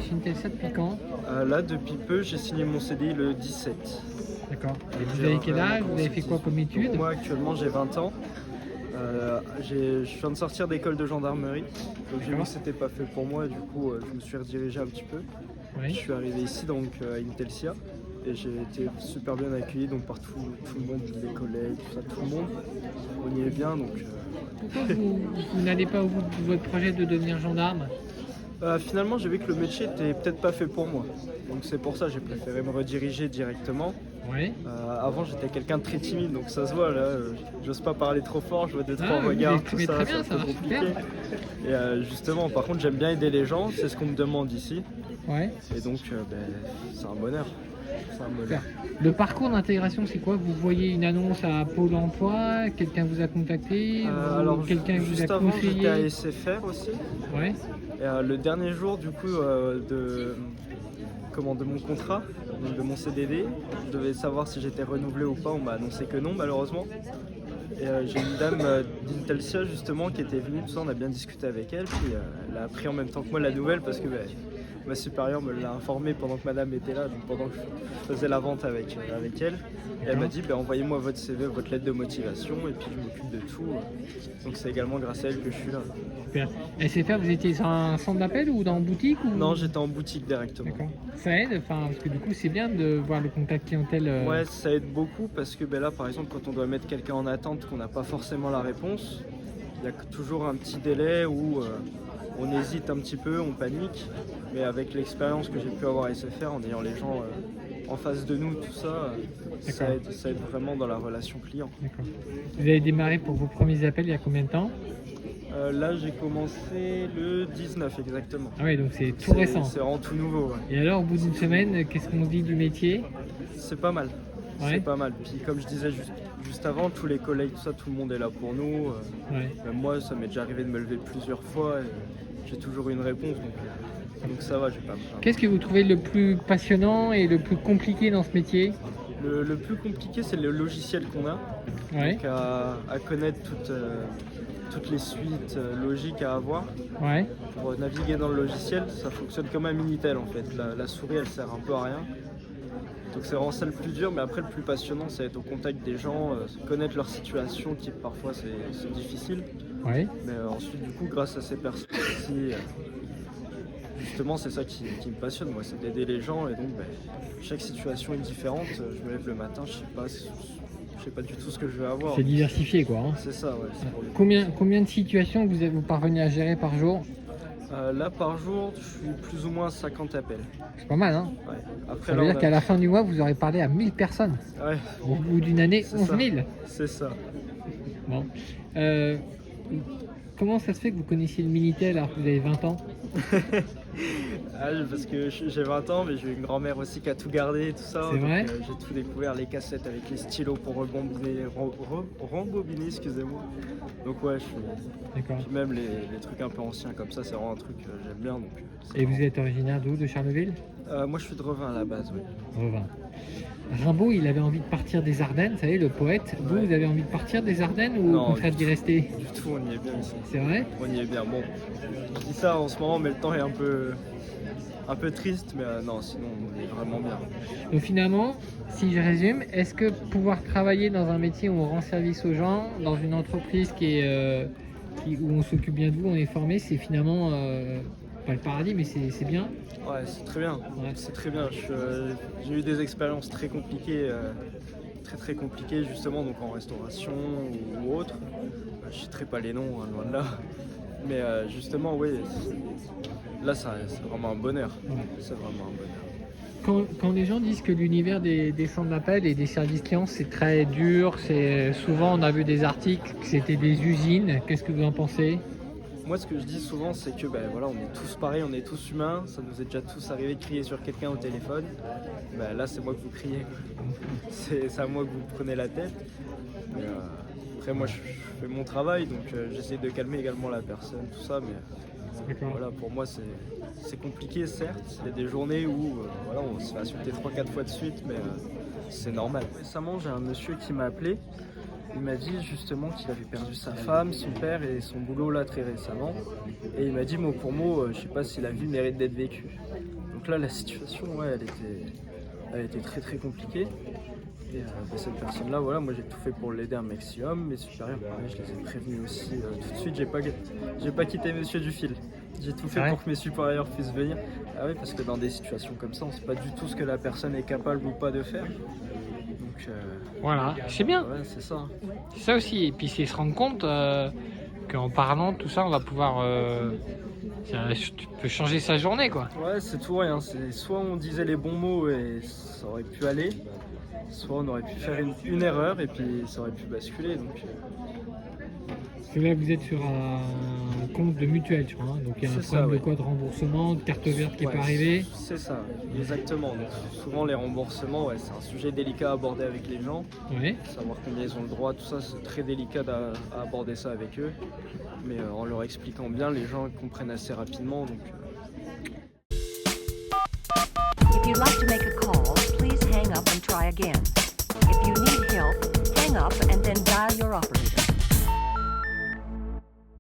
chez Intelsia depuis quand? Là, depuis peu, j'ai signé mon CDI le 17. D'accord. Et vous avez quel âge? Vous avez fait quoi comme études? Moi, actuellement, j'ai 20 ans. Je viens de sortir d'école de gendarmerie. Donc j'ai vu que c'était pas fait pour moi, du coup je me suis redirigé un petit peu. Oui. Je suis arrivé ici donc à Intelsia et j'ai été super bien accueilli donc par tout le monde, les collègues, tout le monde. On y est bien donc. Pourquoi vous n'allez pas au bout de votre projet de devenir gendarme? Finalement j'ai vu que le métier était peut-être pas fait pour moi. Donc c'est pour ça que j'ai préféré me rediriger directement. Oui. Avant j'étais quelqu'un de très timide donc ça se voit là, j'ose pas parler trop fort, je vois 2-3 oui, regards, vous tout exprimez ça, très bien, c'est ça un peu marche compliqué. super. Et justement par contre j'aime bien aider les gens, c'est ce qu'on me demande ici. Ouais. Et donc c'est un bonheur. C'est un bonheur. Super. Le parcours d'intégration, c'est quoi? Vous voyez une annonce à Pôle emploi, quelqu'un vous a contacté, Alors quelqu'un vous a juste avant j'étais à conseillé? SFR aussi. Ouais. Et le dernier jour du coup de mon contrat, donc de mon CDD, je devais savoir si j'étais renouvelé ou pas, on m'a annoncé que non malheureusement. Et j'ai une dame d'Intelsia justement qui était venue, tout ça, on a bien discuté avec elle, puis elle a appris en même temps que moi la nouvelle parce que ma supérieure me l'a informé pendant que madame était là, donc pendant que je faisais la vente avec elle. Et elle m'a dit envoyez-moi votre CV, votre lettre de motivation et puis je m'occupe de tout. Donc c'est également grâce à elle que je suis là. Super. SFR, vous étiez sur un centre d'appel ou dans une boutique ou... Non, j'étais en boutique directement. D'accord. Ça aide, parce que du coup c'est bien de voir le contact clientèle. Ouais, ça aide beaucoup parce que là par exemple quand on doit mettre quelqu'un en attente qu'on n'a pas forcément la réponse, il y a toujours un petit délai où on hésite un petit peu, on panique, mais avec l'expérience que j'ai pu avoir à SFR en ayant les gens en face de nous, tout ça, ça aide vraiment dans la relation client. D'accord. Vous avez démarré pour vos premiers appels il y a combien de temps? Là j'ai commencé le 19 exactement. Ah oui, donc c'est tout récent. C'est vraiment tout nouveau. Ouais. Et alors au bout d'une semaine, qu'est-ce qu'on dit du métier? C'est pas mal. Ouais. C'est pas mal. Puis comme je disais juste avant, tous les collègues, tout le monde est là pour nous. Ouais. Même moi, ça m'est déjà arrivé de me lever plusieurs fois. J'ai toujours eu une réponse, donc ça va, j'ai pas à me plaindre. Qu'est-ce que vous trouvez le plus passionnant et le plus compliqué dans ce métier? Le plus compliqué, c'est le logiciel qu'on a. Ouais. Donc à connaître toutes les suites logiques à avoir. Ouais. Pour naviguer dans le logiciel, ça fonctionne comme un Minitel en fait. La souris, elle sert un peu à rien. Donc c'est vraiment ça le plus dur, mais après le plus passionnant, c'est être au contact des gens, connaître leur situation qui parfois c'est difficile. Ouais. Mais ensuite du coup grâce à ces personnes-ci, justement c'est ça qui me passionne moi, c'est d'aider les gens et donc chaque situation est différente. Je me lève le matin, je sais pas du tout ce que je vais avoir. C'est diversifié quoi. Hein. C'est ça, ouais. C'est pour les... Combien de situations vous parvenez à gérer par jour? Là par jour, je suis plus ou moins à 50 appels. C'est pas mal hein. Ouais. Après, Ça veut dire qu'à la fin du mois, vous aurez parlé à 1000 personnes. Ouais. Au bout d'une année, 11 000. C'est ça. Bon. Comment ça se fait que vous connaissiez le Minitel alors que vous avez 20 ans? Parce que j'ai 20 ans, mais j'ai une grand-mère aussi qui a tout gardé et tout ça. C'est vrai. J'ai tout découvert, les cassettes avec les stylos pour rembobiner, excusez-moi. Donc ouais, D'accord. même les trucs un peu anciens comme ça, c'est vraiment un truc que j'aime bien. Donc, et vous êtes originaire d'où? De Charleville? Moi je suis de Revin à la base, oui. Revin. Rimbaud, il avait envie de partir des Ardennes, vous savez, le poète. Vous, Ouais. vous avez envie de partir des Ardennes ou Non, au contraire d'y rester? Du tout, on y est bien ici. C'est vrai? On y est bien. Bon, je dis ça en ce moment, mais le temps est un peu triste, mais non, sinon on est vraiment bien. Donc finalement, si je résume, est-ce que pouvoir travailler dans un métier où on rend service aux gens, dans une entreprise où on s'occupe bien de vous, on est formé, c'est finalement pas le paradis, mais c'est bien? Ouais, c'est très bien. Ouais. C'est très bien. J'ai eu des expériences très compliquées, très compliquées justement, donc en restauration ou autre. Je citerai pas les noms, hein, loin de là. Mais justement, oui, là, c'est vraiment un bonheur. Ouais. C'est vraiment un bonheur. Quand les gens disent que l'univers des centres d'appel et des services clients c'est très dur, c'est souvent on a vu des articles que c'était des usines, qu'est-ce que vous en pensez? Moi, ce que je dis souvent, c'est que voilà, on est tous pareils, on est tous humains. Ça nous est déjà tous arrivé de crier sur quelqu'un au téléphone. Là, c'est moi que vous criez. C'est à moi que vous prenez la tête. Mais, après, moi, je fais mon travail, donc j'essaie de calmer également la personne, tout ça. Mais voilà, pour moi, c'est compliqué, certes. Il y a des journées où voilà, on se fait insulter 3-4 fois de suite, mais c'est normal. Récemment, j'ai un monsieur qui m'a appelé. Il m'a dit justement qu'il avait perdu sa femme, son père et son boulot là très récemment. Et il m'a dit mot pour mot, je sais pas si la vie mérite d'être vécue. Donc là, la situation, ouais, elle était très très compliquée. Et cette personne-là, voilà, moi j'ai tout fait pour l'aider un maximum. Mes supérieurs, pareil, je les ai prévenus aussi tout de suite. J'ai pas quitté monsieur du fil. J'ai tout fait Ouais. pour que mes supérieurs puissent venir. Ah oui, parce que dans des situations comme ça, on sait pas du tout ce que la personne est capable ou pas de faire. Donc, Voilà, c'est bien. ouais, c'est ça. C'est ça aussi. Et puis c'est se rendre compte qu'en parlant tout ça, on va pouvoir. Tu peux changer sa journée, quoi. Ouais, c'est tout rien. C'est soit on disait les bons mots et ça aurait pu aller, soit on aurait pu faire une erreur et puis ça aurait pu basculer. Donc, Parce que là, vous êtes sur un compte de mutuelle, je crois. Hein. Donc il y a un C'est ça, problème de ouais. quoi de remboursement, de carte verte qui n'est ouais, pas arrivée. C'est ça, exactement. Donc, souvent les remboursements, ouais, c'est un sujet délicat à aborder avec les gens. Ouais. Savoir combien ils ont le droit, tout ça, c'est très délicat à aborder ça avec eux. Mais en leur expliquant bien, les gens comprennent assez rapidement. Donc,